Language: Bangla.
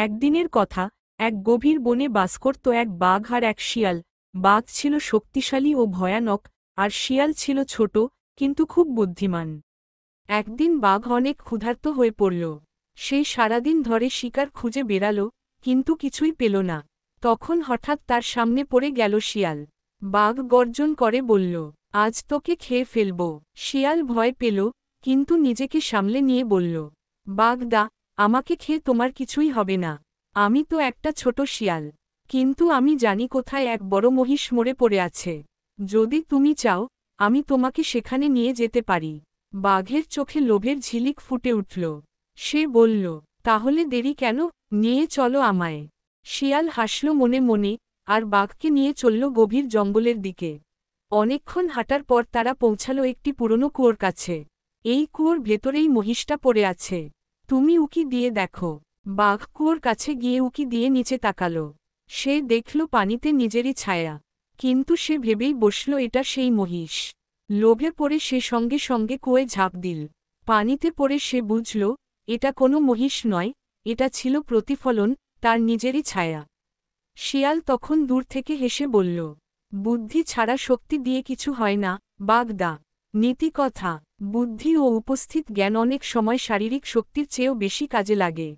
একদিনের কথা, এক গভীর বনে বাস করত এক বাঘ আর এক শিয়াল। বাঘ ছিল শক্তিশালী ও ভয়ানক, আর শিয়াল ছিল ছোট কিন্তু খুব বুদ্ধিমান। একদিন বাঘ অনেক ক্ষুধার্ত হয়ে পড়ল। সে সারাদিন ধরে শিকার খুঁজে বেড়াল, কিন্তু কিছুই পেল না। তখন হঠাৎ তার সামনে পড়ে গেল শিয়াল। বাঘ গর্জন করে বলল, আজ তোকে খেয়ে ফেলব। শিয়াল ভয় পেল, কিন্তু নিজেকে সামলে নিয়ে বলল, বাঘদা, আমাকে খেয়ে তোমার কিছুই হবে না। আমি তো একটা ছোট শিয়াল, কিন্তু আমি জানি কোথায় এক বড় মহিষ মরে পড়ে আছে। যদি তুমি চাও, আমি তোমাকে সেখানে নিয়ে যেতে পারি। বাঘের চোখে লোভের ঝিলিক ফুটে উঠল। সে বলল, তাহলে দেরি কেন, নিয়ে চলো আমায়। শিয়াল হাসল মনে মনে, আর বাঘকে নিয়ে চলল গভীর জঙ্গলের দিকে। অনেকক্ষণ হাঁটার পর তারা পৌঁছালো একটি পুরনো কুয়োর কাছে। এই কুয়োর ভেতরেই মহিষটা পড়ে আছে। তুমি উকি দিয়ে দেখো। বাঘ কুয়োর কাছে গিয়ে উকি দিয়ে নিচে তাকাল। সে দেখল পানিতে নিজেরই ছায়া। কিন্তু সে ভেবেই বসল এটা সেই মহিষ। লোভে পড়ে সে সঙ্গে সঙ্গে কুয়োয় ঝাঁপ দিল। পানিতে পড়ে সে বুঝল, এটা কোনো মহিষ নয়, এটা ছিল প্রতিফলন, তার নিজেরই ছায়া। শিয়াল তখন দূর থেকে হেসে বলল, বুদ্ধি ছাড়া শক্তি দিয়ে কিছু হয় না, বাগদা। নীতিকথা, বুদ্ধি ও উপস্থিত জ্ঞান অনেক সময় শারীরিক শক্তির চেয়েও বেশি কাজে লাগে।